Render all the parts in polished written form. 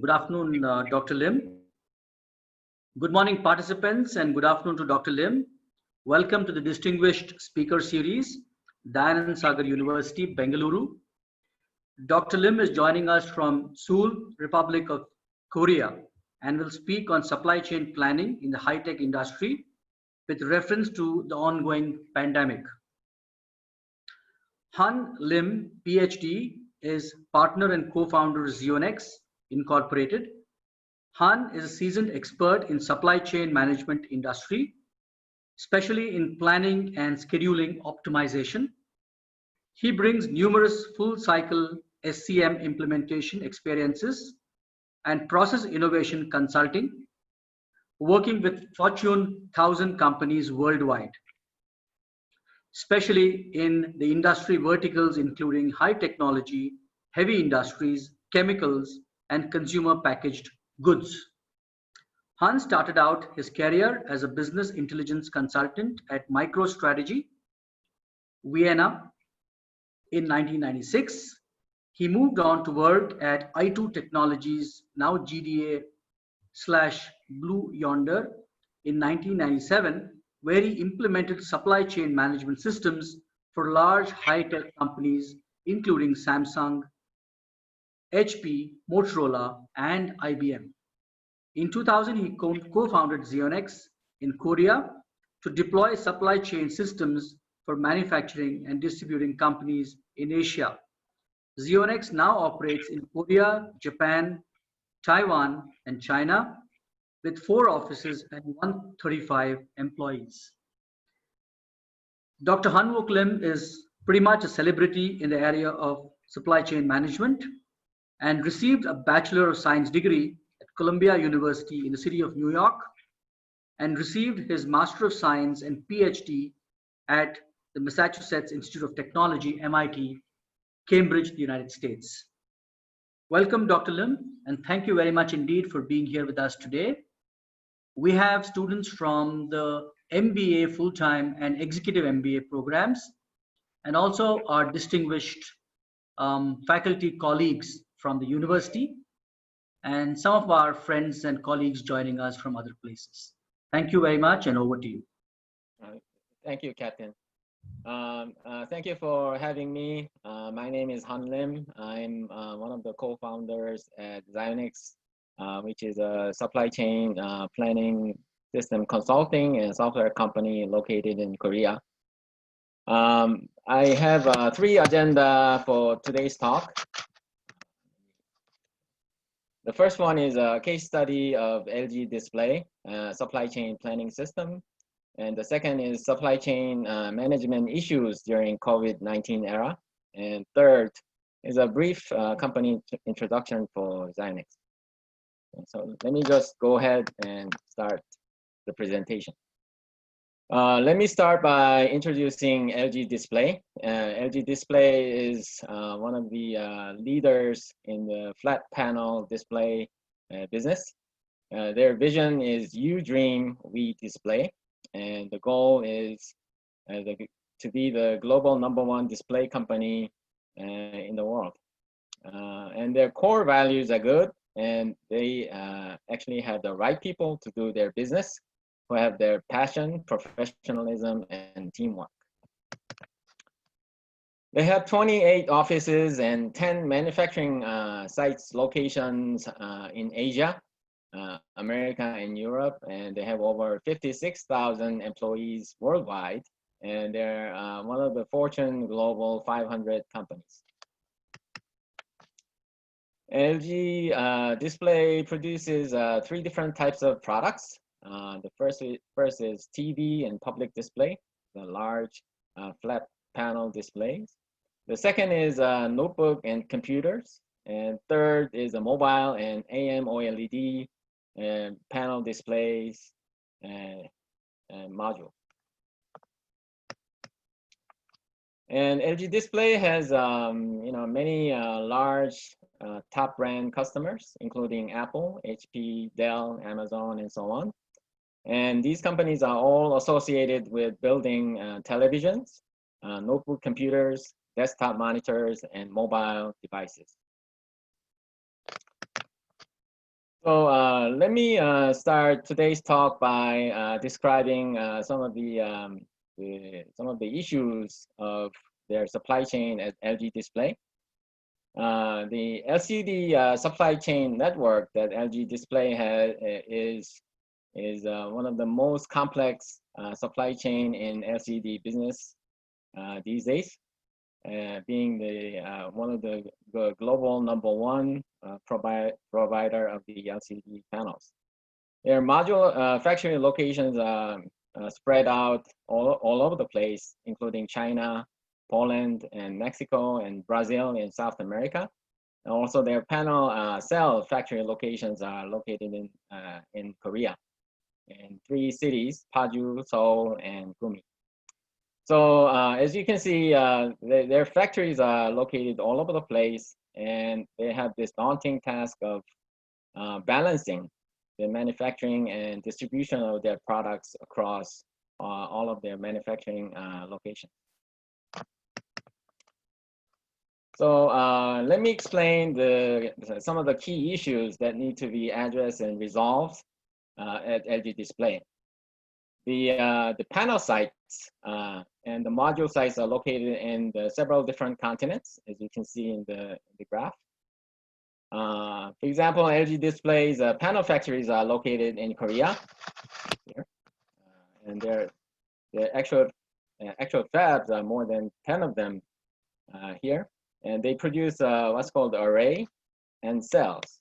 Good afternoon, Dr. Lim. Good morning, participants, and good afternoon to Dr. Lim. Welcome to the Distinguished Speaker Series, Dayanand Sagar University, Bengaluru. Dr. Lim is joining us from Seoul, Republic of Korea, and will speak on supply chain planning in the high-tech industry with reference to the ongoing pandemic. Han Lim, PhD, is partner and co-founder of ZIONEX Incorporated. Han is a seasoned expert in supply chain management industry, especially in planning and scheduling optimization. He brings numerous full-cycle SCM implementation experiences and process innovation consulting, working with Fortune 1000 companies worldwide, especially in the industry verticals including high technology, heavy industries, chemicals, and consumer packaged goods. Han started out his career as a business intelligence consultant at MicroStrategy, Vienna in 1996. He moved on to work at I2 Technologies, now GDA/Blue Yonder, in 1997, where he implemented supply chain management systems for large high-tech companies including Samsung, HP, Motorola, and IBM. In 2000, he co-founded ZIONEX in Korea to deploy supply chain systems for manufacturing and distributing companies in Asia. ZIONEX now operates in Korea, Japan, Taiwan, and China, with 4 offices and 135 employees. Dr. Han Wook Lim is pretty much a celebrity in the area of supply chain management and received a Bachelor of Science degree at Columbia University in the city of New York, and received his Master of Science and PhD at the Massachusetts Institute of Technology, MIT, Cambridge, the United States. Welcome, Dr. Lim, and thank you very much indeed for being here with us today. We have students from the MBA full-time and executive MBA programs, and also our distinguished faculty colleagues from the university, and some of our friends and colleagues joining us from other places. Thank you very much, and over to you. Thank you, Captain. Thank you for having me. My name is Han Lim. I'm one of the co-founders at ZIONEX, which is a supply chain planning system consulting and software company located in Korea. I have 3 agenda for today's talk. The first one is a case study of LG Display supply chain planning system. And the second is supply chain management issues during COVID-19 era. And third is a brief company introduction for ZIONEX. So let me just go ahead and start the presentation. Let me start by introducing LG Display. LG Display is one of the leaders in the flat panel display business. Their vision is "You Dream, We Display," and the goal is to be the global #1 display company in the world. And their core values are good, and they actually have the right people to do their business, who have their passion, professionalism, and teamwork. They have 28 offices and 10 manufacturing sites locations in Asia, America, and Europe, and they have over 56,000 employees worldwide, and they're one of the Fortune Global 500 companies. LG Display produces 3 different types of products. The first is TV and public display, the large flat panel displays. The second is notebook and computers. And third is a mobile and AM OLED and panel displays and module. And LG Display has many large top brand customers, including Apple, HP, Dell, Amazon, and so on. And these companies are all associated with building televisions, notebook computers, desktop monitors, and mobile devices. So let me start today's talk by describing some of the issues of their supply chain at LG Display. The LCD supply chain network that LG Display has is one of the most complex supply chain in LCD business these days, being the one of the global #1 provider of the LCD panels. Their module factory locations are spread out all over the place, including China, Poland, and Mexico, and Brazil in South America. And also their panel cell factory locations are located in Korea, in 3 cities, Paju, Seoul, and Gumi. So as you can see, their factories are located all over the place, and they have this daunting task of balancing the manufacturing and distribution of their products across all of their manufacturing locations. So let me explain some of the key issues that need to be addressed and resolved at LG Display. The panel sites and the module sites are located in several different continents, as you can see in the graph. For example, LG Display's panel factories are located in Korea, here. And their actual fabs are more than 10 of them here. And they produce what's called array and cells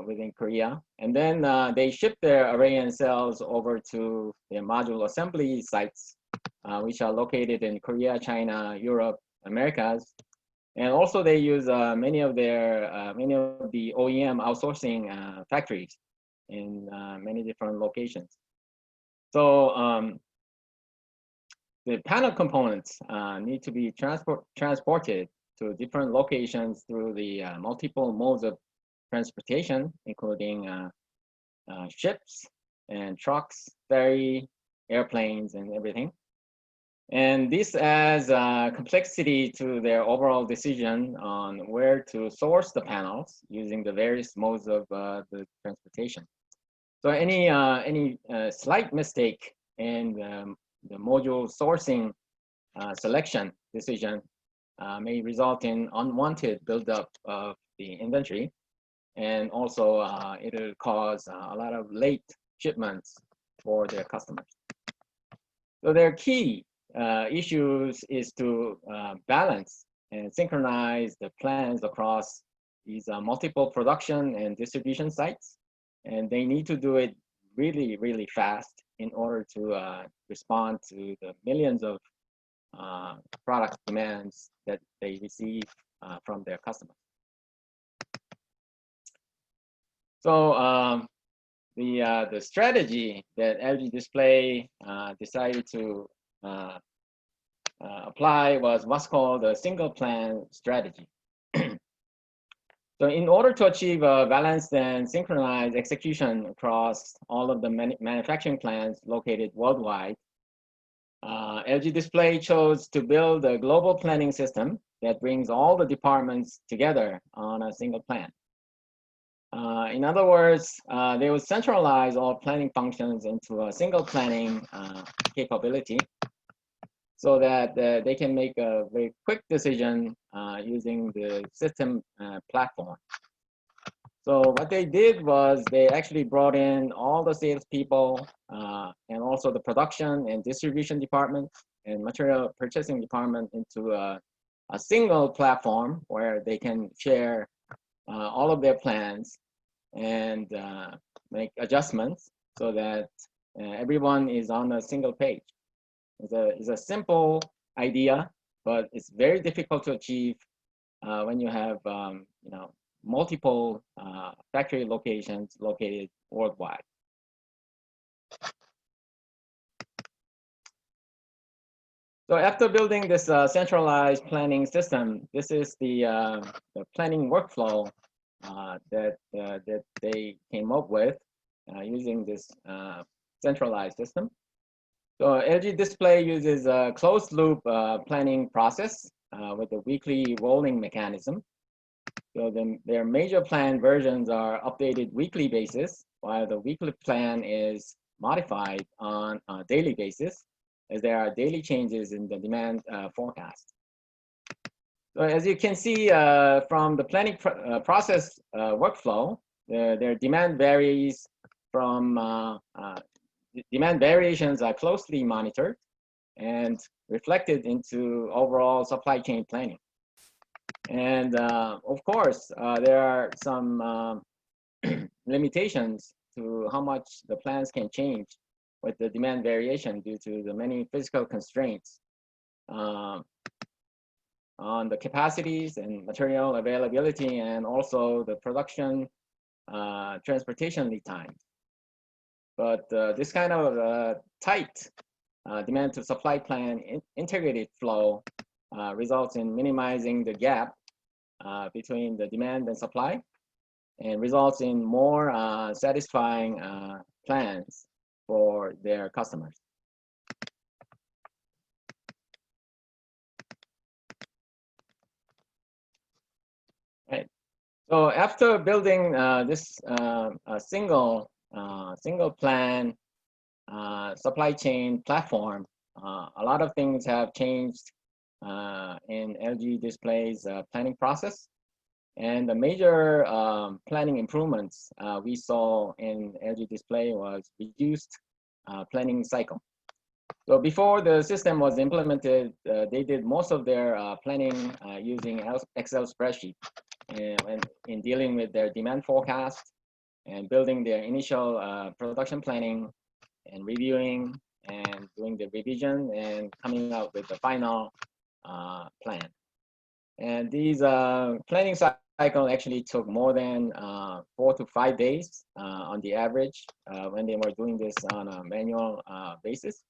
within Korea. And then they ship their array and cells over to their module assembly sites, which are located in Korea, China, Europe, Americas. And also they use many of the OEM outsourcing factories in many different locations. So the panel components need to be transported to different locations through the multiple modes of transportation, including ships and trucks, ferry, airplanes, and everything. And this adds complexity to their overall decision on where to source the panels using the various modes of the transportation. So any slight mistake in the module sourcing selection decision may result in unwanted buildup of the inventory, and also it'll cause a lot of late shipments for their customers. So their key issues is to balance and synchronize the plans across these multiple production and distribution sites, and they need to do it really, really fast in order to respond to the millions of product demands that they receive from their customers. So the strategy that LG Display decided to apply was what's called a single plan strategy. So in order to achieve a balanced and synchronized execution across all of the manufacturing plants located worldwide, LG Display chose to build a global planning system that brings all the departments together on a single plan. In other words, they would centralize all planning functions into a single planning capability, so that they can make a very quick decision using the system platform. So what they did was they actually brought in all the salespeople and also the production and distribution department and material purchasing department into a single platform where they can share all of their plans and make adjustments so that everyone is on a single page. It's a simple idea, but it's very difficult to achieve when you have multiple factory locations located worldwide. So after building this centralized planning system, this is the planning workflow that they came up with using this centralized system. So LG Display uses a closed loop planning process with a weekly rolling mechanism. So their major plan versions are updated weekly basis, while the weekly plan is modified on a daily basis, as there are daily changes in the demand forecast. So as you can see from the planning process workflow, their demand varies from, demand variations are closely monitored and reflected into overall supply chain planning. And of course, there are some limitations to how much the plans can change with the demand variation due to the many physical constraints on the capacities and material availability, and also the production transportation lead times. But this kind of tight demand to supply plan integrated flow results in minimizing the gap between the demand and supply, and results in more satisfying plans for their customers. Right. So after building this single plan supply chain platform, a lot of things have changed in LG Display's planning process. And the major planning improvements we saw in LG Display was reduced planning cycle. So before the system was implemented, they did most of their planning using Excel spreadsheet and in dealing with their demand forecast and building their initial production planning and reviewing and doing the revision and coming out with the final plan. And these planning cycle actually took more than 4 to 5 days on the average when they were doing this on a manual basis.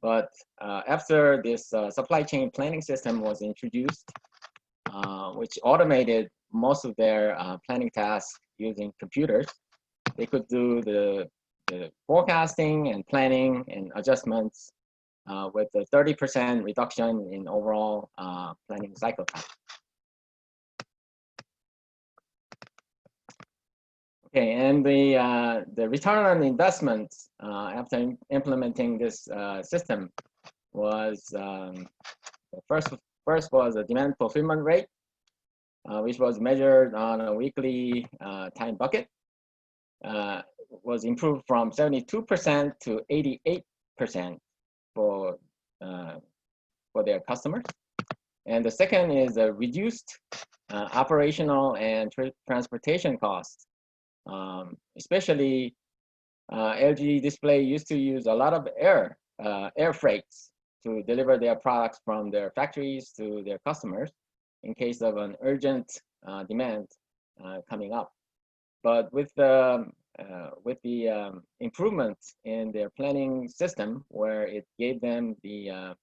But after this supply chain planning system was introduced, which automated most of their planning tasks using computers, they could do the forecasting and planning and adjustments with a 30% reduction in overall planning cycle time. Okay, and the return on investment after implementing this system was first was the demand fulfillment rate, which was measured on a weekly time bucket, was improved from 72% to 88% for their customers. And the second is a reduced operational and transportation costs. Especially LG Display used to use a lot of air freights to deliver their products from their factories to their customers in case of an urgent demand coming up. But with the improvement in their planning system, where it gave them the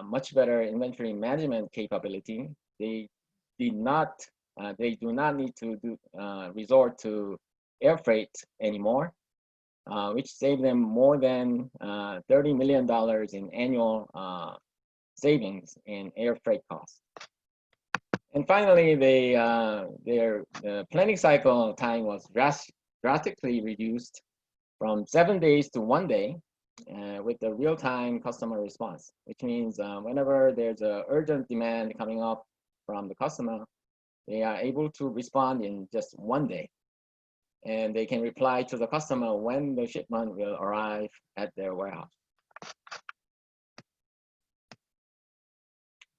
much better inventory management capability, they do not need to resort to air freight anymore, which saved them more than $30 million in annual savings in air freight costs. And finally, their planning cycle time was drastically reduced from 7 days to 1 day with the real-time customer response, which means whenever there's an urgent demand coming up from the customer, they are able to respond in just 1 day. And they can reply to the customer when the shipment will arrive at their warehouse.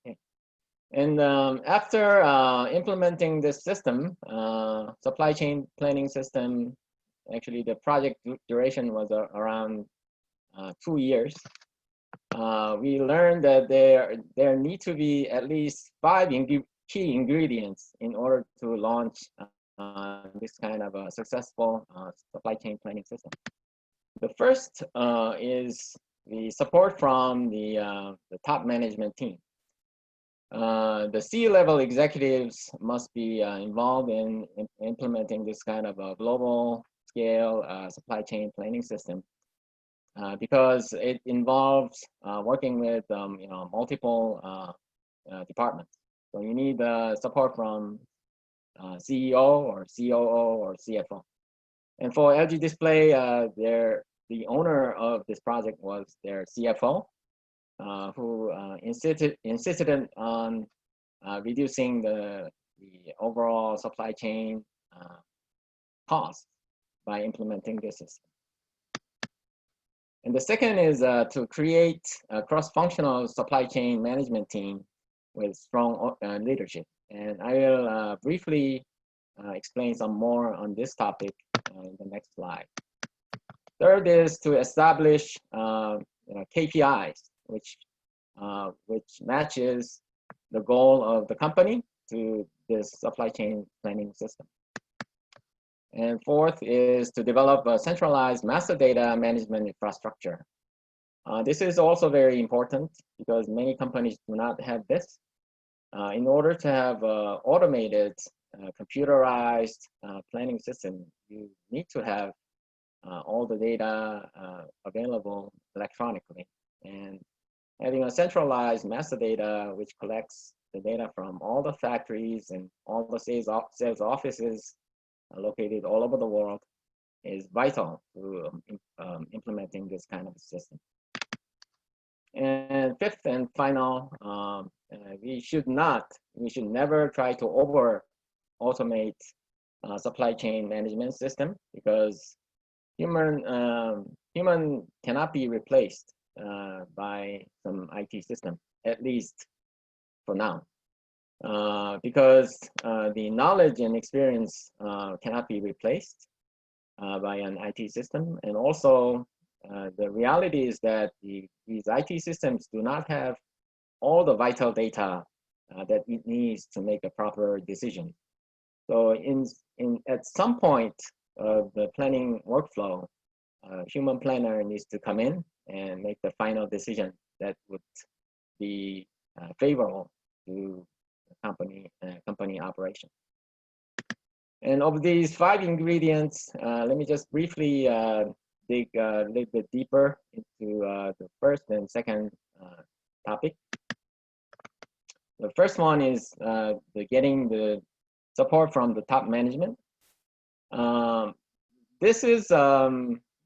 Okay. And after implementing this system, supply chain planning system, actually the project duration was around 2 years. We learned that there need to be at least 5 key ingredients in order to launch this kind of a successful supply chain planning system. The first is the support from the top management team. The C-level executives must be involved in implementing this kind of a global scale supply chain planning system because it involves working with multiple departments. So you need support from CEO or COO or CFO. And for LG Display, the owner of this project was their CFO, who insisted on reducing the overall supply chain cost by implementing this system. And the second is to create a cross-functional supply chain management team with strong leadership. And I will briefly explain some more on this topic in the next slide. Third is to establish KPIs, which matches the goal of the company to this supply chain planning system. And fourth is to develop a centralized master data management infrastructure. This is also very important because many companies do not have this. In order to have automated, computerized planning system, you need to have all the data available electronically. And having a centralized master data which collects the data from all the factories and all the sales offices located all over the world is vital to implementing this kind of system. And fifth and final, we should never try to over automate supply chain management system, because human cannot be replaced by some IT system, at least for now. Because the knowledge and experience cannot be replaced by an IT system. And also, the reality is that these IT systems do not have all the vital data that it needs to make a proper decision. So at some point of the planning workflow, human planner needs to come in and make the final decision that would be favorable to company operation. And of these 5 ingredients, let me just briefly dig a little bit deeper into the first and second topic. The first one is getting the support from the top management. This is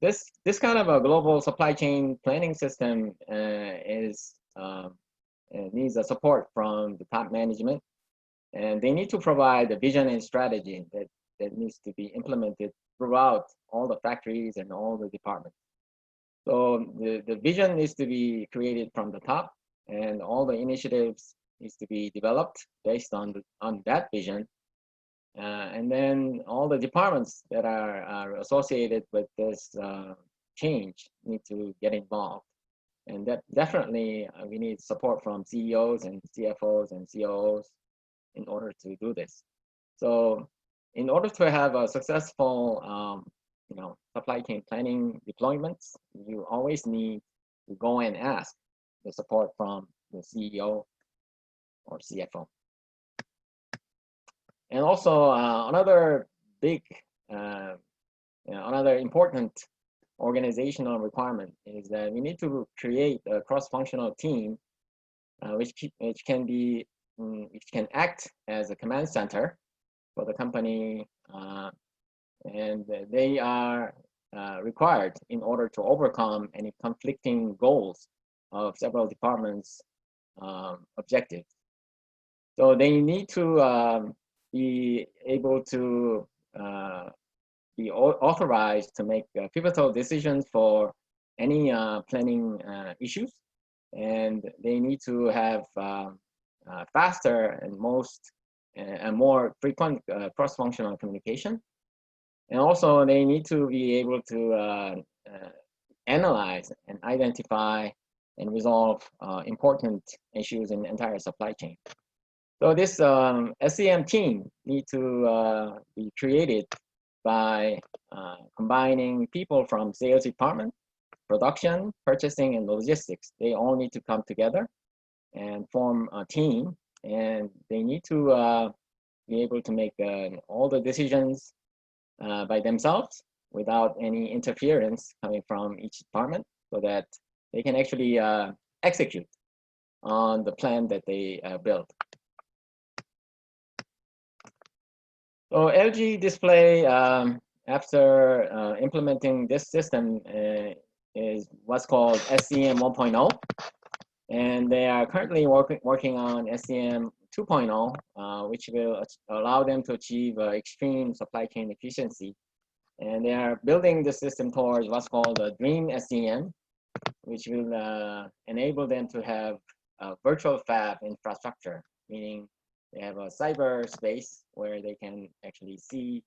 this kind of a global supply chain planning system needs a support from the top management, and they need to provide a vision and strategy that needs to be implemented throughout all the factories and all the departments. So the vision needs to be created from the top, and all the initiatives needs to be developed based on that vision. And then all the departments that are associated with this change need to get involved. And that definitely we need support from CEOs and CFOs and COOs in order to do this. So in order to have a successful supply chain planning deployments, you always need to go and ask the support from the CEO or CFO. And also another big, another important organizational requirement is that we need to create a cross-functional team which can act as a command center for the company, and they are required in order to overcome any conflicting goals of several departments' objectives. So they need to be able to be authorized to make pivotal decisions for any planning issues, and they need to have faster and more frequent cross-functional communication. And also they need to be able to analyze and identify and resolve important issues in the entire supply chain. So this SCM team need to be created by combining people from sales department, production, purchasing, and logistics. They all need to come together and form a team, and they need to be able to make all the decisions by themselves without any interference coming from each department, so that they can actually execute on the plan that they built. So LG Display, after implementing this system, is what's called SCM 1.0, and they are currently working on SCM 2.0, which will allow them to achieve extreme supply chain efficiency. And they are building the system towards what's called a Dream SCM, which will enable them to have a virtual fab infrastructure, meaning they have a cyber space where they can actually see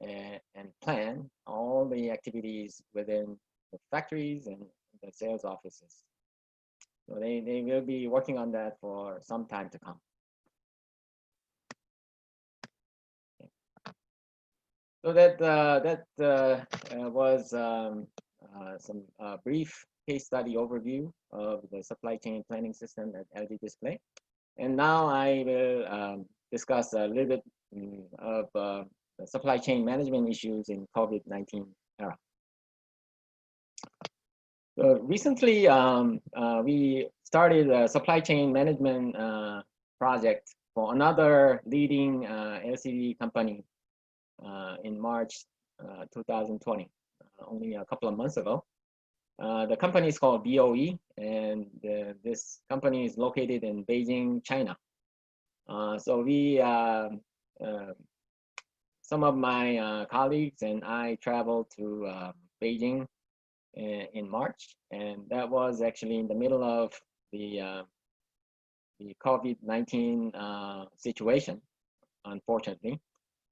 and plan all the activities within the factories and the sales offices. So they will be working on that for some time to come. So that was some brief case study overview of the supply chain planning system at LG Display. And now I will discuss a little bit of the supply chain management issues in COVID-19 era. So recently, we started a supply chain management project for another leading LCD company in March 2020, only a couple of months ago. The company is called BOE, and this company is located in Beijing, China. So we, some of my colleagues and I traveled to Beijing in March, and that was actually in the middle of the COVID-19 situation, unfortunately.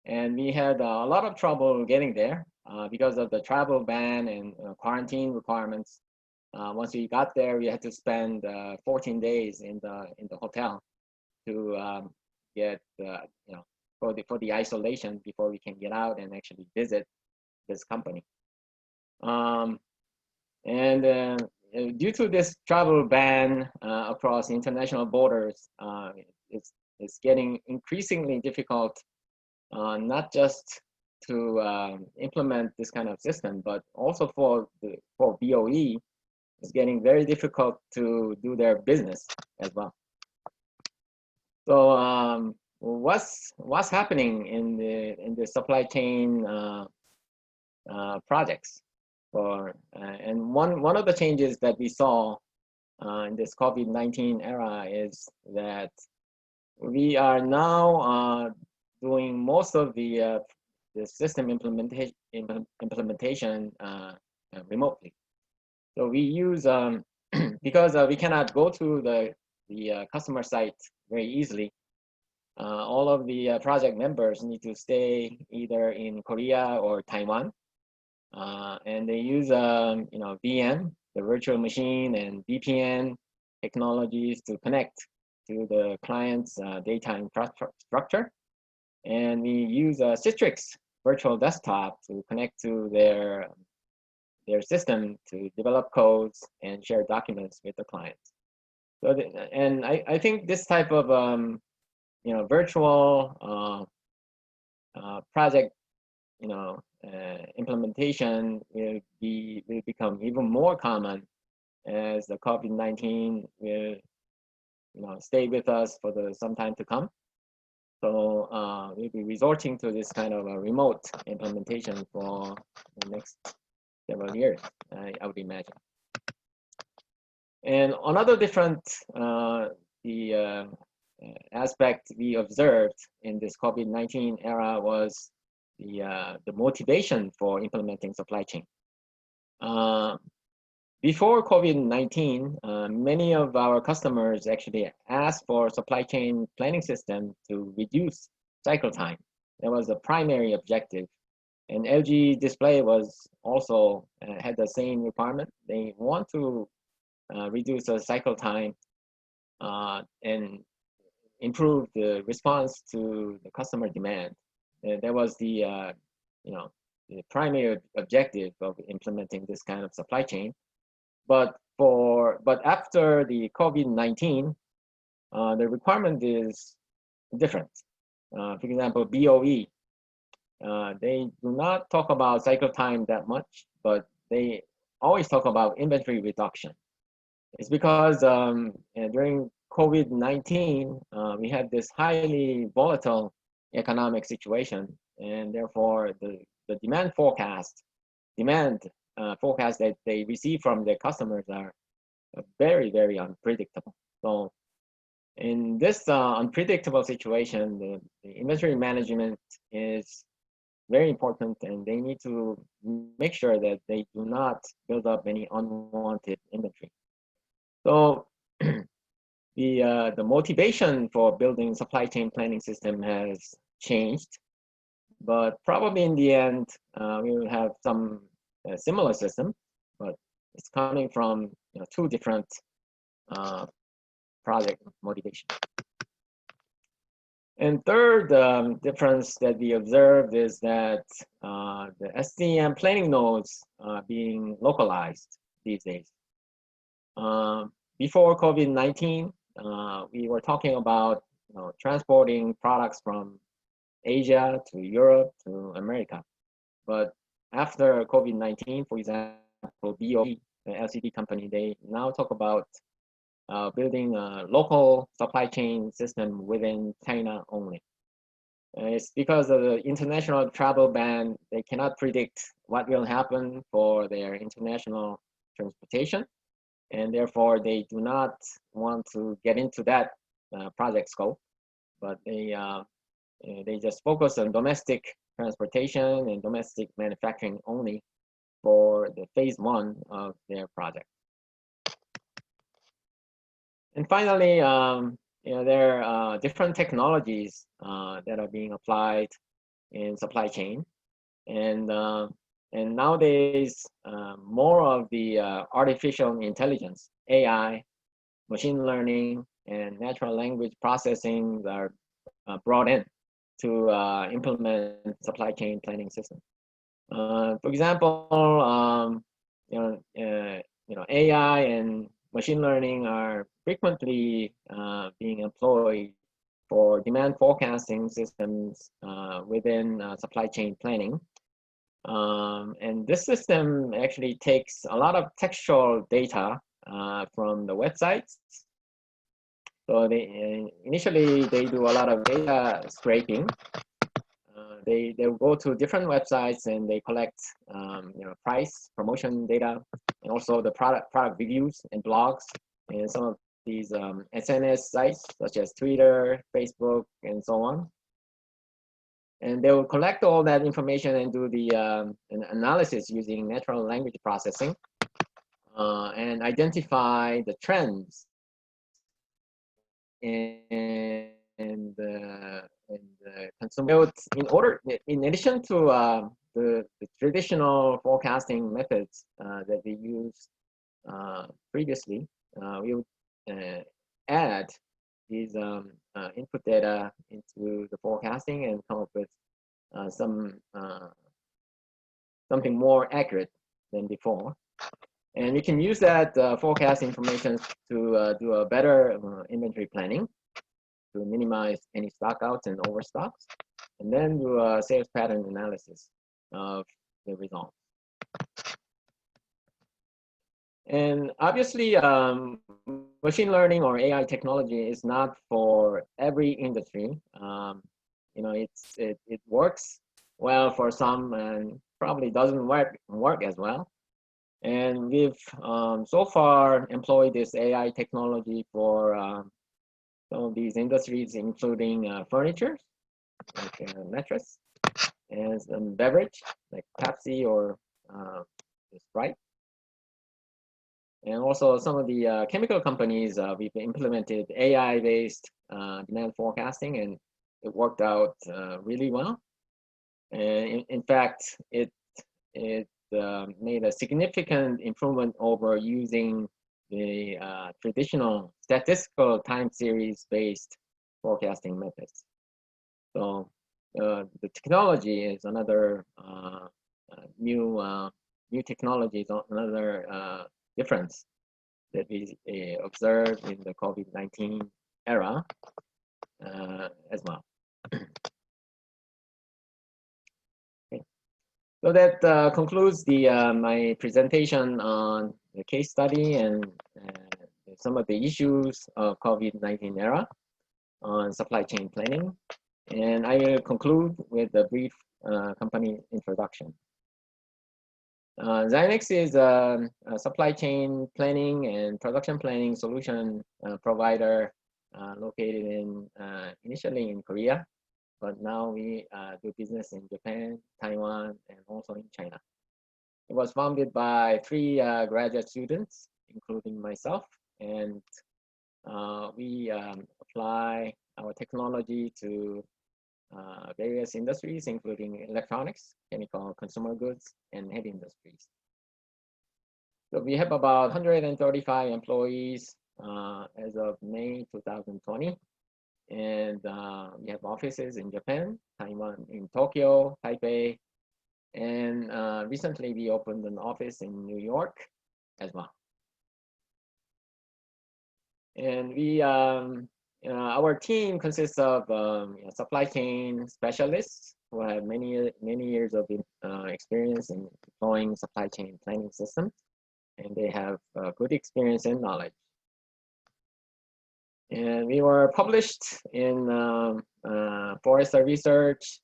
And we had a lot of trouble getting there because of the travel ban and quarantine requirements. Once we got there, we had to spend 14 days in the hotel to get for the isolation before we can get out and actually visit this company. Due to this travel ban across international borders, it's getting increasingly difficult, not just to implement this kind of system, but also for BOE, it's getting very difficult to do their business as well. So what's happening in the supply chain projects? And one of the changes that we saw in this COVID-19 era is that we are now doing most of the system implementation remotely. So we use because we cannot go to the customer site very easily. All of the project members need to stay either in Korea or Taiwan. And they use VM, the virtual machine, and VPN technologies to connect to the client's data infrastructure. And we use a Citrix virtual desktop to connect to their system to develop codes and share documents with the clients. So and I think this type of virtual project implementation will become even more common as the COVID-19 will stay with us for some time to come. So we'll be resorting to this kind of a remote implementation for the next several years, I would imagine. And another different aspect we observed in this COVID-19 era was the motivation for implementing supply chain. Before COVID-19, many of our customers actually asked for supply chain planning system to reduce cycle time. That was the primary objective. And LG Display was also had the same requirement. They want to reduce the cycle time and improve the response to the customer demand. That was the the primary objective of implementing this kind of supply chain. But after the COVID-19, the requirement is different. For example, BOE, they do not talk about cycle time that much, but they always talk about inventory reduction. It's because during COVID-19, we had this highly volatile economic situation, and therefore the demand forecast that they receive from their customers are very, very unpredictable. So in this unpredictable situation, the inventory management is very important, and they need to make sure that they do not build up any unwanted inventory. So the motivation for building supply chain planning system has changed, but probably in the end, we will have some similar system, but it's coming from two different project motivation. And third difference that we observed is that the SCM planning nodes are being localized these days. Before COVID-19, we were talking about transporting products from Asia to Europe to America. But after COVID-19, for example, BOE, the LCD company, they now talk about building a local supply chain system within China only. It's because of the international travel ban, they cannot predict what will happen for their international transportation, and therefore they do not want to get into that project scope, but they just focus on domestic transportation and domestic manufacturing only for the phase 1 of their project. And finally, there are different technologies that are being applied in supply chain, and nowadays more of the artificial intelligence, AI, machine learning, and natural language processing are brought in to implement supply chain planning system. For example, AI and machine learning are frequently being employed for demand forecasting systems within supply chain planning. And this system actually takes a lot of textual data from the websites. So initially they do a lot of data scraping. They will go to different websites and they collect price, promotion data, and also the product reviews and blogs, and some of these SNS sites such as Twitter, Facebook, and so on. And they will collect all that information and do the an analysis using natural language processing and identify the trends in the consumer. In addition to the traditional forecasting methods that we used previously, we would add these input data into the forecasting and come up with something more accurate than before. And we can use that forecast information to do a better inventory planning to minimize any stockouts and overstocks, and then do a sales pattern analysis of the results. And obviously, machine learning or AI technology is not for every industry. It works well for some and probably doesn't work as well. And we've so far employed this AI technology for some of these industries, including furniture, like mattress, and some beverage, like Pepsi or Sprite. And also some of the chemical companies, we've implemented AI-based demand forecasting, and it worked out really well. And in fact, it made a significant improvement over using the traditional statistical time series-based forecasting methods. So the technology is another new technology, is another difference that we observed in the COVID-19 era as well. Okay. So that concludes my presentation on the case study and some of the issues of COVID-19 era on supply chain planning. And I will conclude with a brief company introduction. ZIONEX is a supply chain planning and production planning solution provider located initially in Korea, but now we do business in Japan, Taiwan, and also in China. It was founded by 3 graduate students, including myself, and we apply our technology to various industries, including electronics, chemical, consumer goods, and heavy industries. So we have about 135 employees as of May 2020. And we have offices in Japan, Taiwan, in Tokyo, Taipei, and recently we opened an office in New York as well. And we, our team consists of supply chain specialists who have many years of experience in deploying supply chain planning systems, and they have good experience and knowledge. And we were published in Forrester Research,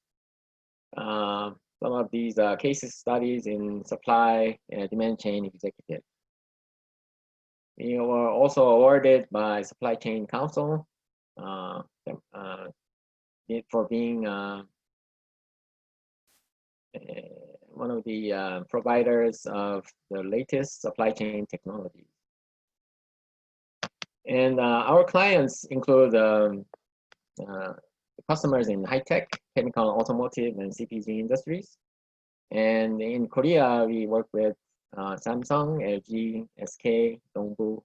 some of these case studies in supply and demand chain executive. We were also awarded by Supply Chain Council for being one of the providers of the latest supply chain technology. And our clients include customers in high-tech, chemical, automotive, and CPG industries. And in Korea, we work with Samsung, LG, SK, Dongbu,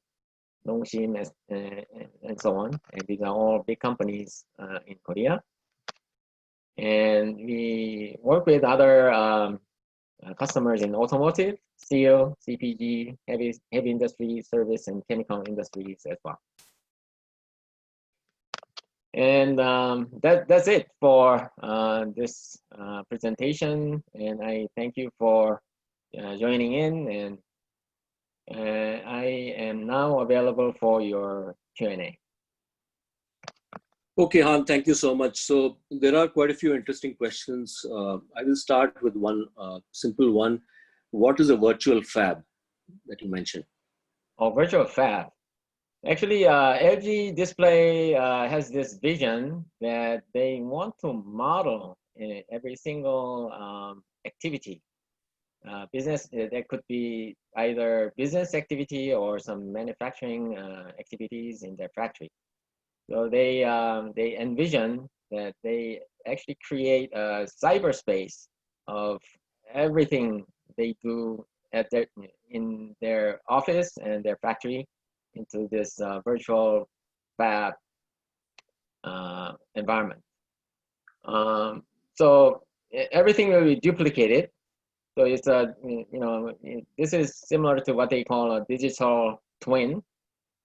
Nongshim, and so on. And these are all big companies in Korea. And we work with other customers in automotive, steel, CPG, heavy industry, service, and chemical industries as well. And that's it for this presentation. And I thank you for joining in. And I am now available for your Q&A. Okay, Han, thank you so much. So there are quite a few interesting questions. I will start with one simple one. What is a virtual fab that you mentioned? Oh, virtual fab. Actually, LG Display has this vision that they want to model every single activity. Business, that could be either business activity or some manufacturing activities in their factory. So they envision that they actually create a cyberspace of everything they do at in their office and their factory into this virtual fab environment. So everything will be duplicated. So it's this is similar to what they call a digital twin.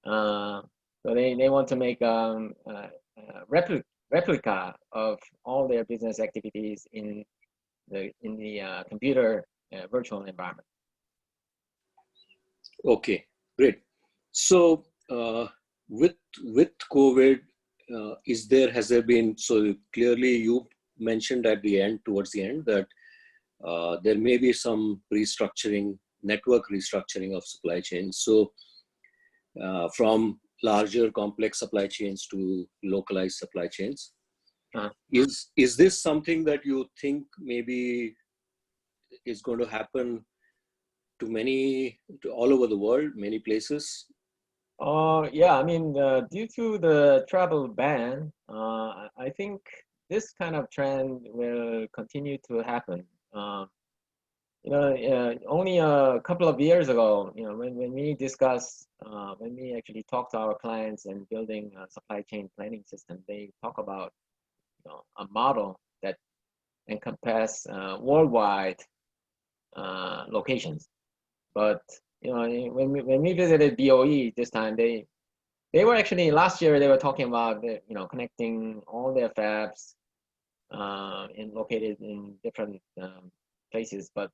So they want to make a replica of all their business activities in the computer virtual environment. Okay, great. So with COVID, has there been, so clearly you mentioned at the end, towards the end, that there may be some restructuring, network restructuring of supply chains. So from larger complex supply chains to localized supply chains. Is this something that you think maybe is going to happen to all over the world, many places? Yeah, I mean, due to the travel ban, I think this kind of trend will continue to happen. Only a couple of years ago, when we discuss, when we actually talk to our clients and building a supply chain planning system, they talk about a model that encompass worldwide locations. But when we visited BOE this time, they were actually, last year they were talking about connecting all their fabs located in different places. But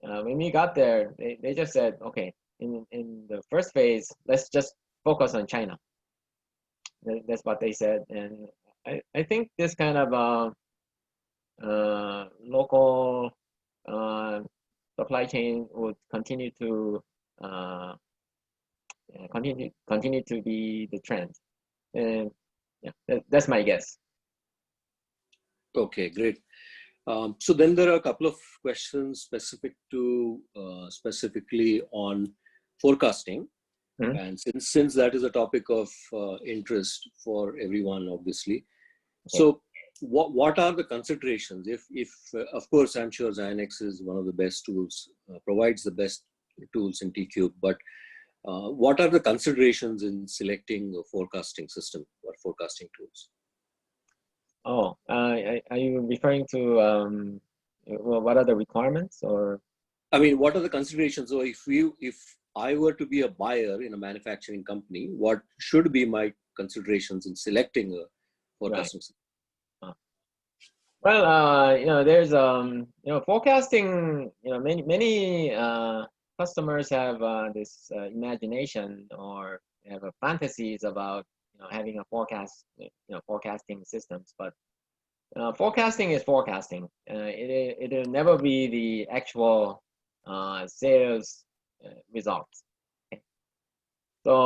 when we got there, they just said, okay, in the first phase, let's just focus on China. That's what they said. And I think this kind of local supply chain would continue to continue to be the trend. And yeah, that's my guess. Okay, great. So then there are a couple of questions specifically on forecasting. Mhm. And since that is a topic of interest for everyone, obviously. Okay. So what are the considerations? If of course, I'm sure ZIONEX is one of the best tools, provides the best tools in T-Cube, but what are the considerations in selecting a forecasting system or forecasting tools? Oh, are you referring to well, what are the requirements, or? I mean, what are the considerations? So if I were to be a buyer in a manufacturing company, what should be my considerations in selecting a forecasting system? Well, there's forecasting. Many customers have this imagination or have fantasies about having a forecasting systems, but forecasting is forecasting. It'll never be the actual sales results. Okay. So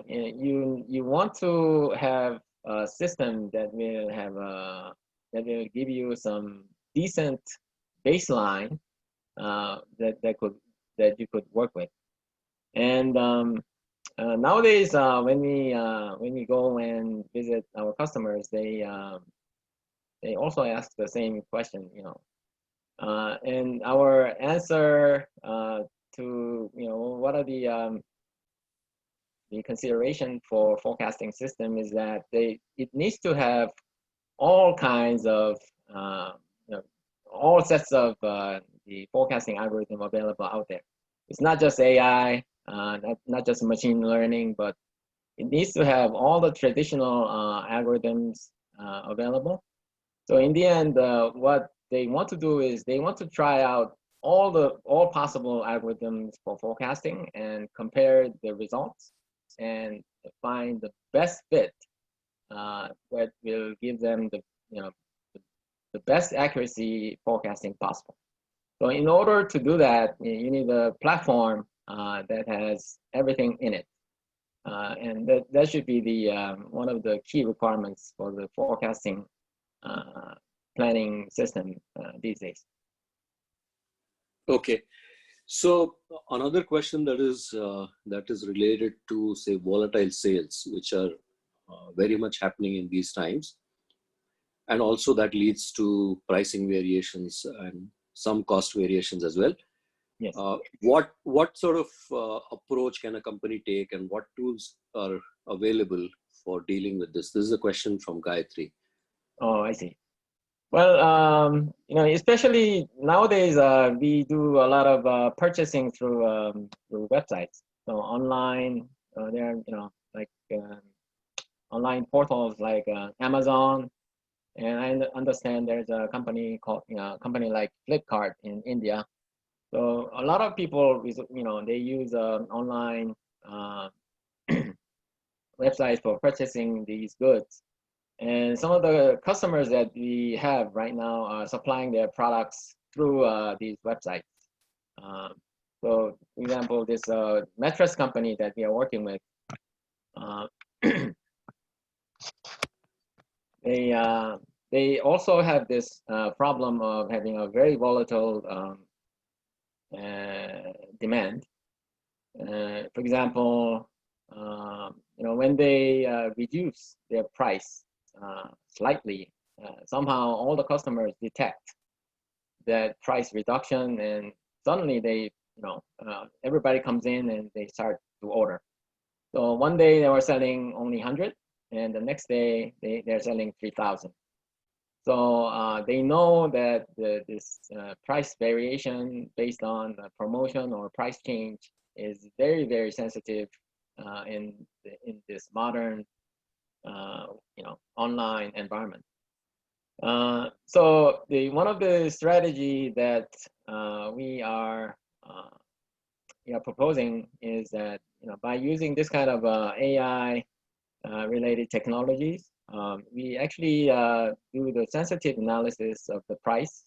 you want to have a system that will have that will give you some decent baseline that you could work with. And nowadays, when we go and visit our customers, they also ask the same question, and our answer to what are the consideration for forecasting system is that it needs to have all kinds of all sets of the forecasting algorithm available out there. It's not just AI, not just machine learning, but it needs to have all the traditional algorithms available. So in the end, what they want to do is they want to try out all possible algorithms for forecasting and compare the results and find the best fit that will give them the best accuracy forecasting possible. So in order to do that, you need a platform that has everything in it. And that should be the one of the key requirements for the forecasting planning system these days. Okay, so another question that is related to, say, volatile sales, which are very much happening in these times, and also that leads to pricing variations and some cost variations as well. Yes. What sort of approach can a company take, and what tools are available for dealing with this? This is a question from Gayatri. Oh, I see. Well, especially nowadays, we do a lot of purchasing through websites. So online, there are like online portals like Amazon, and I understand there's a company called company like Flipkart in India. So a lot of people, they use online websites for purchasing these goods. And some of the customers that we have right now are supplying their products through these websites. So, for example, this mattress company that we are working with, they also have this problem of having a very volatile demand. For example, when they reduce their price slightly, somehow all the customers detect that price reduction, and suddenly they, everybody comes in and they start to order. So one day they were selling only 100, and the next day they're selling 3,000. So they know that this price variation based on the promotion or price change is very, very sensitive in this modern online environment. So one of the strategy that we are proposing is that by using this kind of AI related technologies, We actually do the sensitive analysis of the price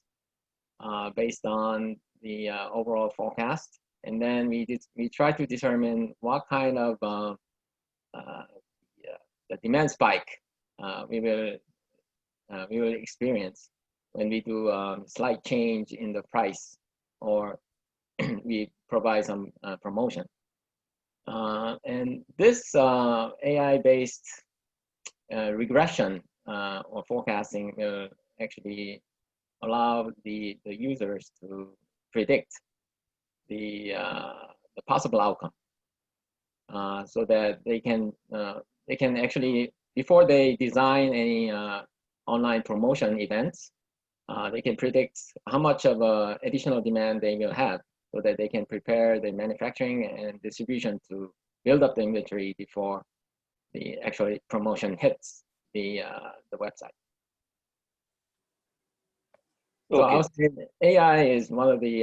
based on the overall forecast, and then we try to determine what kind of the demand spike we will experience when we do slight change in the price, or we provide some promotion. And this AI-based regression or forecasting will actually allow the users to predict the possible outcome, so that they can actually, before they design any online promotion events, they can predict how much of additional demand they will have, so that they can prepare the manufacturing and distribution to build up the inventory before the actual promotion hits the website. So Okay. I would say AI is one of the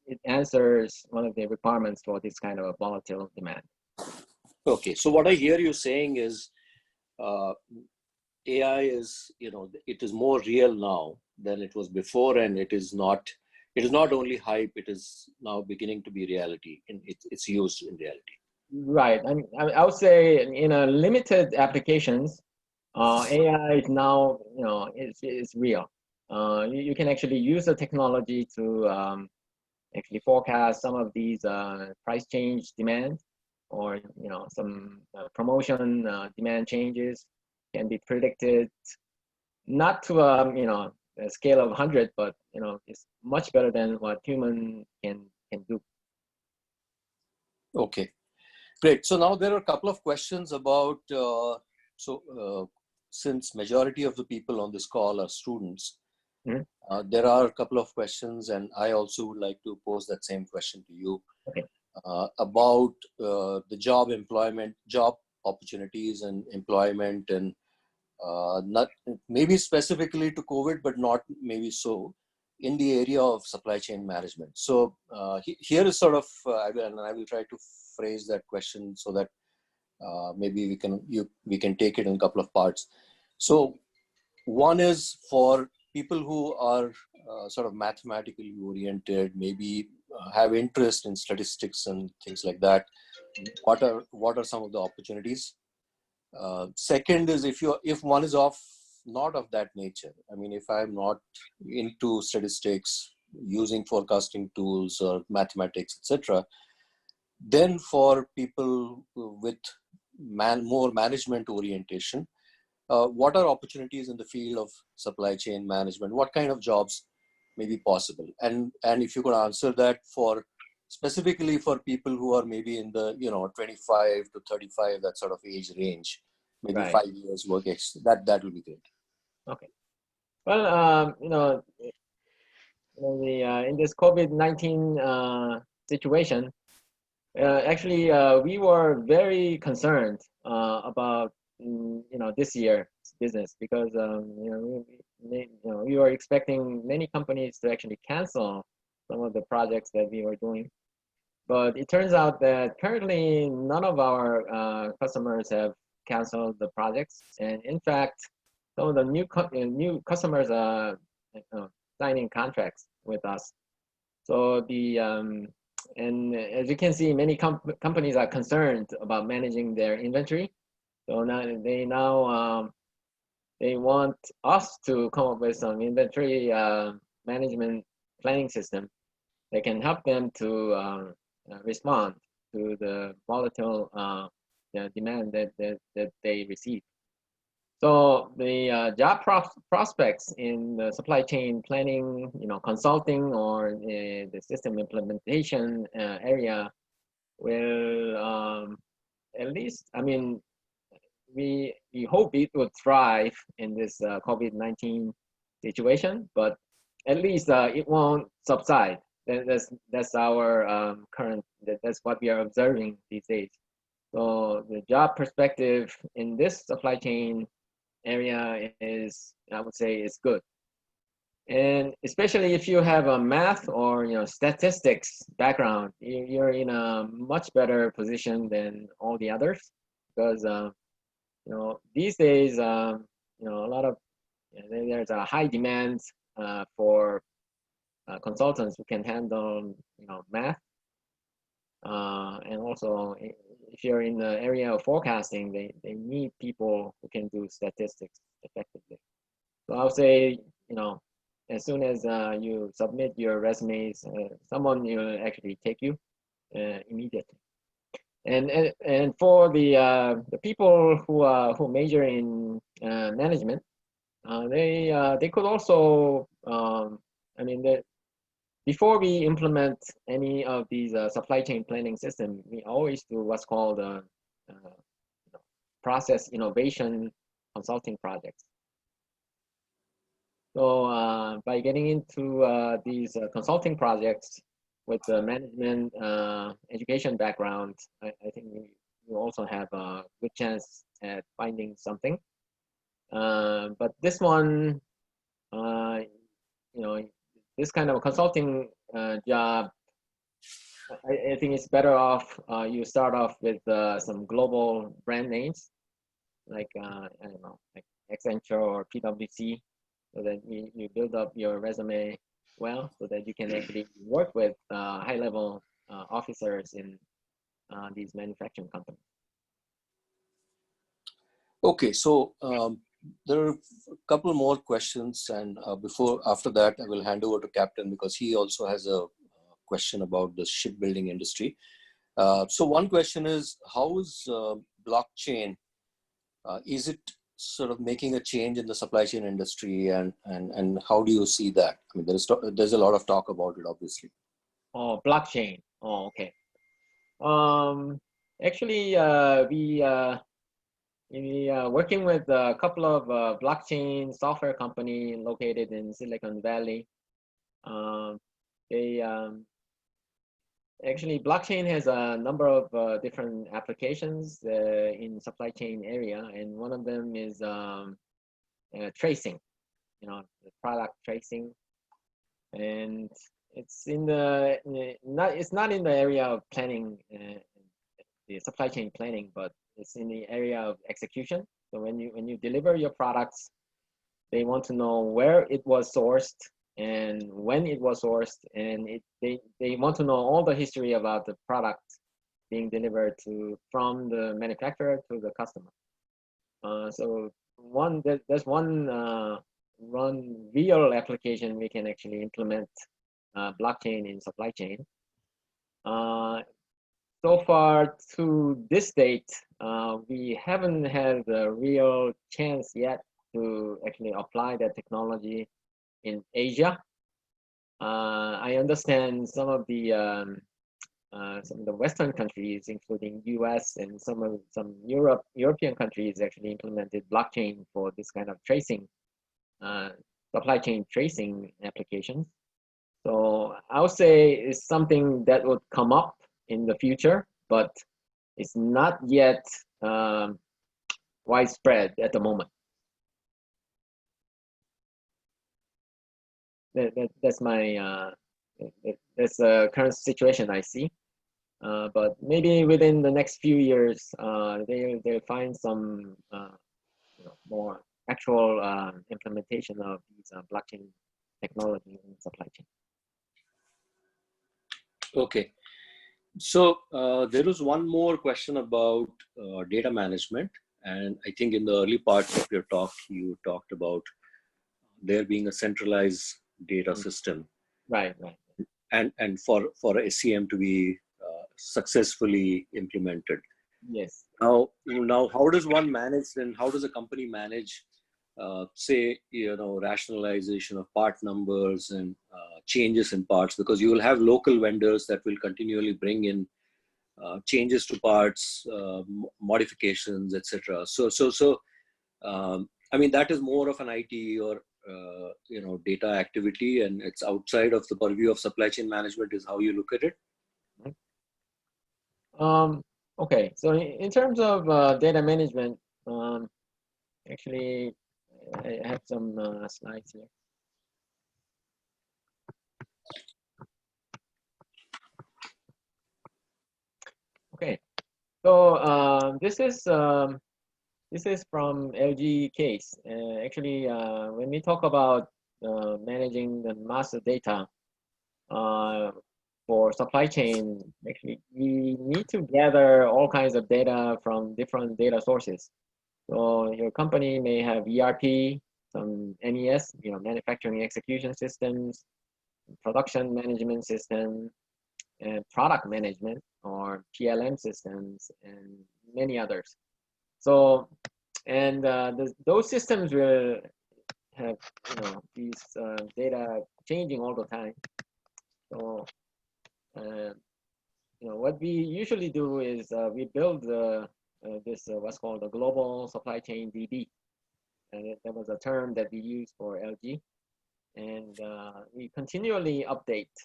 it answers one of the requirements for this kind of a volatile demand. Okay. So what I hear you saying is AI is, it is more real now than it was before, and it is not only hype, it is now beginning to be reality, and it's used in reality. Right. I would say in a limited applications, AI is now, is real. You can actually use the technology to actually forecast some of these price change demand, or some promotion demand changes can be predicted, not to a scale of 100, but it's much better than what human can do. Okay, great. So now there are a couple of questions about since majority of the people on this call are students, there are a couple of questions, and I also would like to pose that same question to you. Okay. About the job opportunities and employment, and not maybe specifically to COVID, but not maybe so in the area of supply chain management. So here is sort of, and I will try to phrase that question so that maybe we can take it in a couple of parts. So one is for people who are sort of mathematically oriented, maybe have interest in statistics and things like that. What are some of the opportunities? Second is if one is not of that nature. I mean, if I'm not into statistics, using forecasting tools or mathematics, etc., then for people with more management orientation, what are opportunities in the field of supply chain management? What kind of jobs may be possible? And if you could answer that specifically for people who are maybe in the 25 to 35, that sort of age range, maybe Right. 5 years work that would be great. Okay. Well, in this COVID-19 situation, actually, we were very concerned about this year's business, because we were expecting many companies to actually cancel some of the projects that we were doing, but it turns out that currently none of our customers have canceled the projects, and in fact, some of the new customers are signing contracts with us. So and as you can see, many companies are concerned about managing their inventory. So now they want us to come up with some inventory management planning system that can help them to respond to the volatile demand that they receive. So the job prospects in the supply chain planning, consulting, or the system implementation area will at least, we hope it will thrive in this COVID-19 situation, but at least it won't subside. That's our that's what we are observing these days. So the job perspective in this supply chain area is, I would say, is good. And especially if you have a math or statistics background, you're in a much better position than all the others, because these days, a lot of there's a high demand for consultants who can handle math, and also if you're in the area of forecasting, they need people who can do statistics effectively. So I'll say, as soon as you submit your resumes, someone will actually take you immediately. And for the people who major in management, they could also, before we implement any of these supply chain planning system, we always do what's called process innovation consulting projects. So by getting into these consulting projects with the management education background, I think you also have a good chance at finding something. But this one, this kind of consulting job, I think it's better off you start off with some global brand names, like I don't know, like Accenture or PwC, so that you build up your resume well, so that you can actually work with high-level officers in these manufacturing companies. Okay, so there are a couple more questions, and after that, I will hand over to Captain because he also has a question about the shipbuilding industry. So one question is, how is blockchain? Is it sort of making a change in the supply chain industry, and how do you see that? I mean, there's a lot of talk about it, obviously. Oh, blockchain. Oh, okay. Actually, we working with a couple of blockchain software company located in Silicon Valley. Actually, blockchain has a number of different applications in supply chain area, and one of them is tracing, the product tracing, and it's in the it's not in the area of planning, the supply chain planning, but it's in the area of execution. So when you deliver your products, they want to know where it was sourced and when it was sourced, and they want to know all the history about the product being delivered from the manufacturer to the customer. So there's one real application we can actually implement blockchain in supply chain. So far to this date, we haven't had a real chance yet to actually apply that technology in Asia. I understand some of the Western countries, including US and some European countries, actually implemented blockchain for this kind of tracing, supply chain tracing applications. So I would say it's something that would come up in the future, but it's not yet widespread at the moment. That's my that's the current situation I see. But maybe within the next few years, they'll find some more actual implementation of these blockchain technology in supply chain. Okay. So there was one more question about data management, and I think in the early parts of your talk, you talked about there being a centralized data system, right? And for SCM to be successfully implemented. Yes. Now, how does one manage, and how does a company manage, say, rationalization of part numbers and changes in parts? Because you will have local vendors that will continually bring in changes to parts, modifications, etc. So I mean, that is more of an IT or data activity, and it's outside of the purview of supply chain management, is how you look at it. Okay, so in terms of data management, actually, I have some slides here. Okay, so this This is from LG case. Actually, when we talk about managing the master data for supply chain, actually, we need to gather all kinds of data from different data sources. So your company may have ERP, some MES, manufacturing execution systems, production management system, and product management or PLM systems, and many others. So, and those systems will have these data changing all the time. So, what we usually do is we build this what's called a global supply chain DB, and that was a term that we use for LG, and we continually update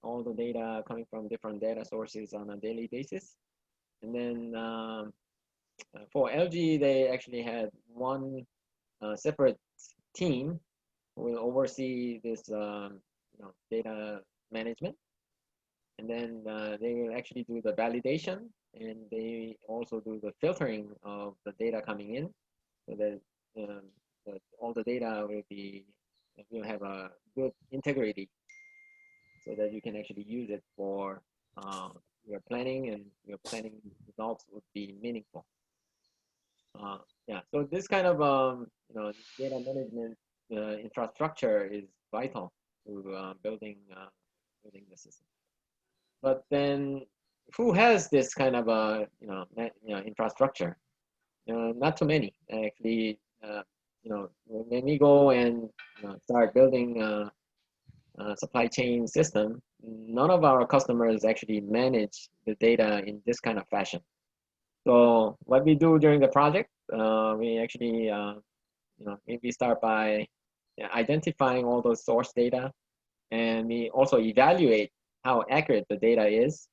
all the data coming from different data sources on a daily basis. And then for LG, they actually had one separate team who will oversee this data management. And then they will actually do the validation, and they also do the filtering of the data coming in, so that all the data will have a good integrity, so that you can actually use it for your planning, and your planning results would be meaningful. Yeah, so this kind of data management infrastructure is vital to building the system. But then, who has this kind of infrastructure? Not too many, actually. When we go and start building a supply chain system, none of our customers actually manage the data in this kind of fashion. So what we do during the project, we actually maybe start by identifying all those source data, and we also evaluate how accurate the data is.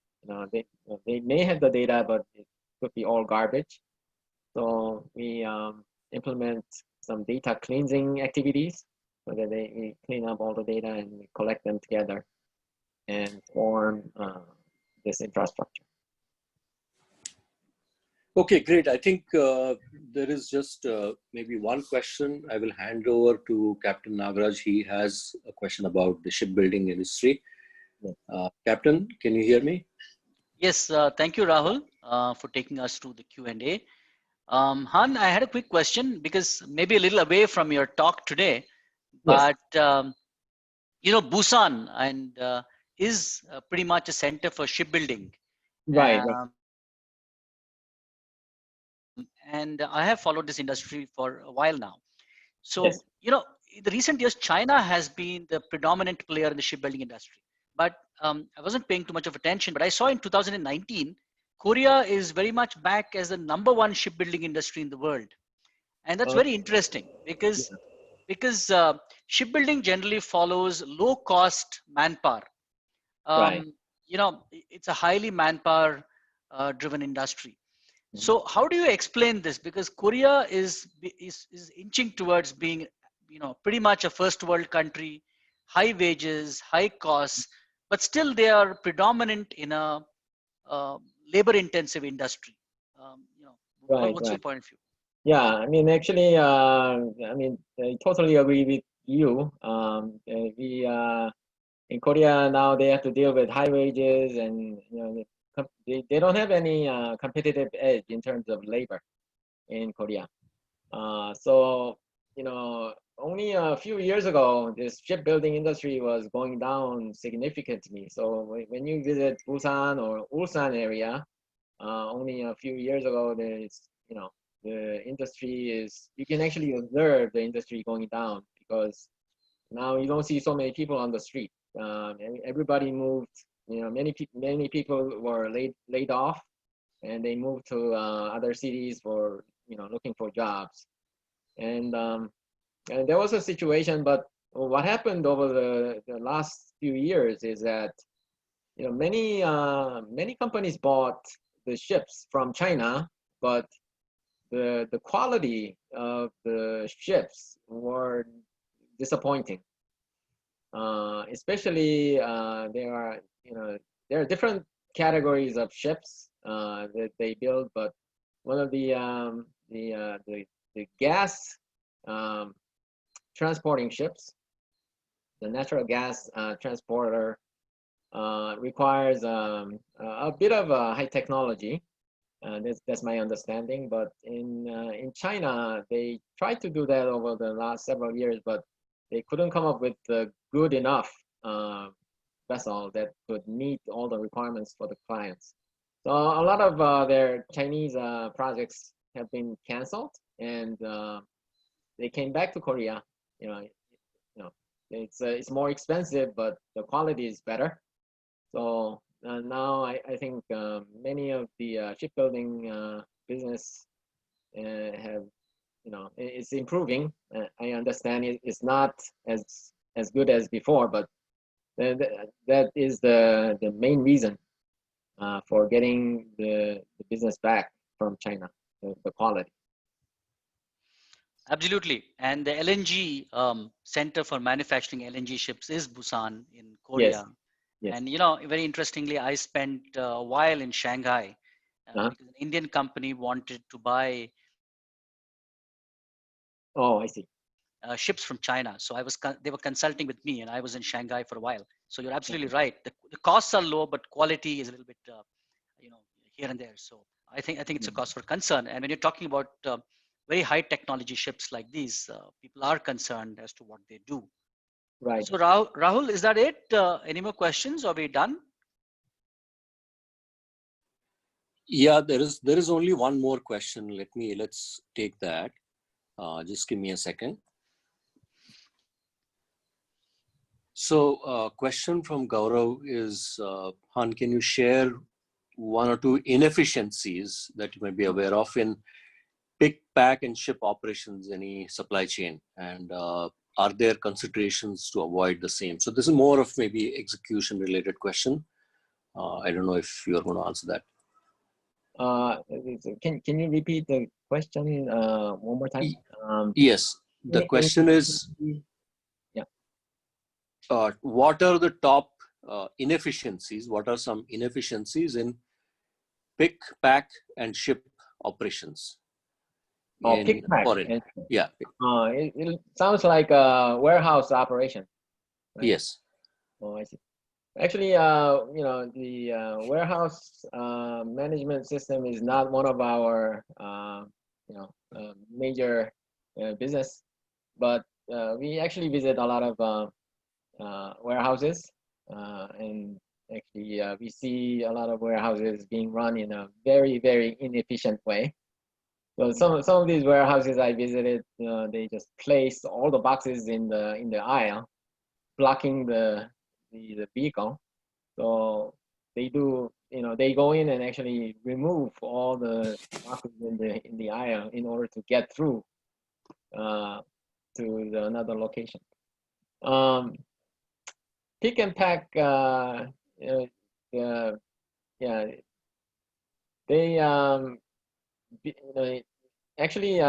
They may have the data, but it could be all garbage. So we implement some data cleansing activities, so that we clean up all the data and we collect them together and form this infrastructure. Okay, great. I think there is just maybe one question. I will hand over to Captain Nagaraj. He has a question about the shipbuilding industry. Captain, can you hear me? Yes, thank you, Rahul, for taking us through the Q&A. Han, I had a quick question, because maybe a little away from your talk today, but Busan is pretty much a center for shipbuilding. Right. And I have followed this industry for a while now. So, Yes. in the recent years, China has been the predominant player in the shipbuilding industry. But I wasn't paying too much of attention, but I saw in 2019, Korea is very much back as the #1 shipbuilding industry in the world. And that's very interesting, because shipbuilding generally follows low cost manpower. Right. It's a highly manpower driven industry. So how do you explain this? Because Korea is inching towards being, pretty much a first world country, high wages, high costs, but still they are predominant in a labor intensive industry. What's your point of view? Yeah, I mean, actually, I totally agree with you. In Korea now, they have to deal with high wages, and they don't have any competitive edge in terms of labor in Korea. So only a few years ago, this shipbuilding industry was going down significantly. So when you visit Busan or Ulsan area, only a few years ago, there's the industry is, you can actually observe the industry going down, because now you don't see so many people on the street. Everybody moved. Many people were laid off, and they moved to other cities for looking for jobs. And there was a situation, but what happened over the last few years is that many companies bought the ships from China, but the quality of the ships were disappointing. Especially there are different categories of ships that they build, but one of the the gas transporting ships, the natural gas transporter requires a bit of high technology. That's my understanding. But in China, they tried to do that over the last several years, but they couldn't come up with a good enough vessel that could meet all the requirements for the clients. So a lot of their Chinese projects have been canceled, and they came back to Korea. It's more expensive, but the quality is better. So now I think many of the shipbuilding business have, it's improving. I understand it's not as good as before, but that is the main reason for getting the business back from China, the quality. Absolutely. And the LNG Center for Manufacturing LNG Ships is Busan in Korea. Yes. And, very interestingly, I spent a while in Shanghai because an Indian company wanted to buy Oh, I see. Ships from China. So they were consulting with me, and I was in Shanghai for a while. So you're absolutely right. The costs are low, but quality is a little bit, here and there. So I think it's a cause for concern. And when you're talking about very high technology ships like these, people are concerned as to what they do. Right. So Rahul, is that it? Any more questions? Or are we done? Yeah, there is only one more question. Let's take that. Just give me a second. So question from Gaurav is, Han, can you share one or two inefficiencies that you may be aware of in pick, pack, and ship operations, any supply chain? And are there considerations to avoid the same? So this is more of maybe execution related question. I don't know if you're going to answer that. Can you repeat the question one more time? Yes, the question is, what are the top inefficiencies? What are some inefficiencies in pick, pack, and ship operations? Pick, pack. Yeah. It sounds like a warehouse operation. Right? Yes. Oh, I see. Actually, the warehouse management system is not one of our, major business, but we actually visit a lot of warehouses, and actually we see a lot of warehouses being run in a very, very inefficient way. So some of these warehouses I visited, they just place all the boxes in the aisle, blocking the vehicle. So they do, they go in and actually remove all the boxes in the aisle in order to get through to another location. Pick and pack, they actually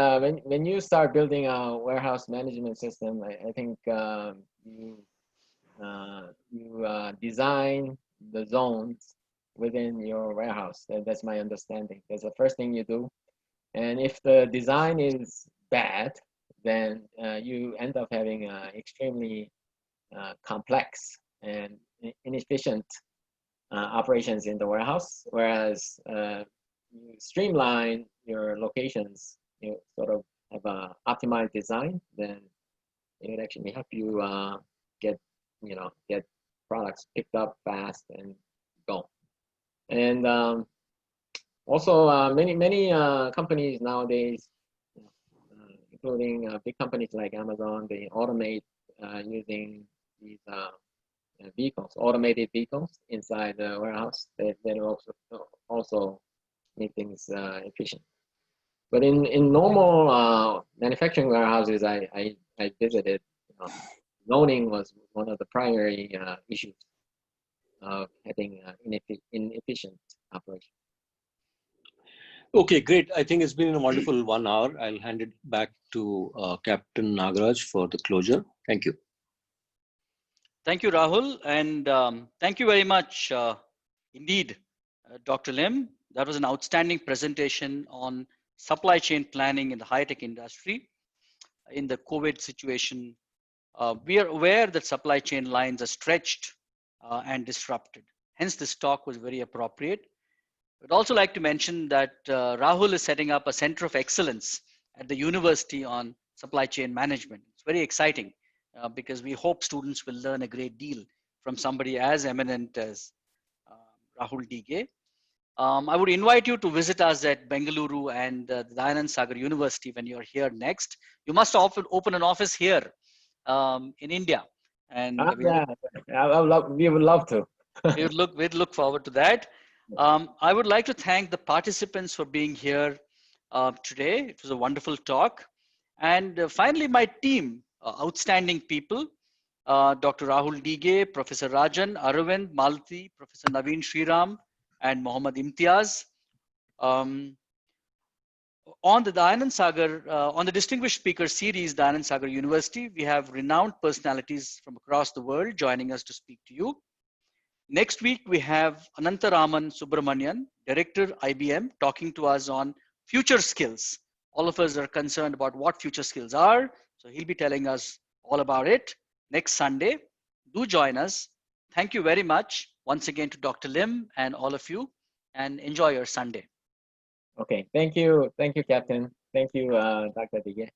when you start building a warehouse management system, I think you design the zones within your warehouse. That's my understanding. That's the first thing you do. And if the design is bad, then you end up having extremely complex and inefficient operations in the warehouse. Whereas you streamline your locations, you sort of have an optimized design, then it would actually help you get products picked up fast and go. And also many companies nowadays, including big companies like Amazon, they automate using these vehicles, automated vehicles inside the warehouse. They also make things efficient. But in normal manufacturing warehouses I visited, zoning was one of the primary issues of having inefficient operation. Okay, great. I think it's been a wonderful 1 hour. I'll hand it back to Captain Nagaraj for the closure. Thank you. Thank you, Rahul. And thank you very much indeed, Dr. Lim. That was an outstanding presentation on supply chain planning in the high-tech industry in the COVID situation. We are aware that supply chain lines are stretched and disrupted. Hence, this talk was very appropriate. I'd also like to mention that Rahul is setting up a center of excellence at the university on supply chain management. It's very exciting because we hope students will learn a great deal from somebody as eminent as Rahul Dige. I would invite you to visit us at Bengaluru and the Dayanand Sagar University when you're here next. You must often open an office here in India. And we would love to. we'd look forward to that. I would like to thank the participants for being here today. It was a wonderful talk. And finally, my team, outstanding people, Dr. Rahul Dige, Professor Rajan, Aravind, Malti, Professor Naveen Shriram, and Mohammad Imtiaz. On the Dayanand Sagar, on the Distinguished Speaker Series, Dayanand Sagar University, we have renowned personalities from across the world joining us to speak to you. Next week, we have Anantaraman Subramanian, Director IBM, talking to us on future skills. All of us are concerned about what future skills are, so he'll be telling us all about it next Sunday. Do join us. Thank you very much once again to Dr. Lim and all of you, and enjoy your Sunday. Okay, thank you, Captain. Thank you, Dr. Dige.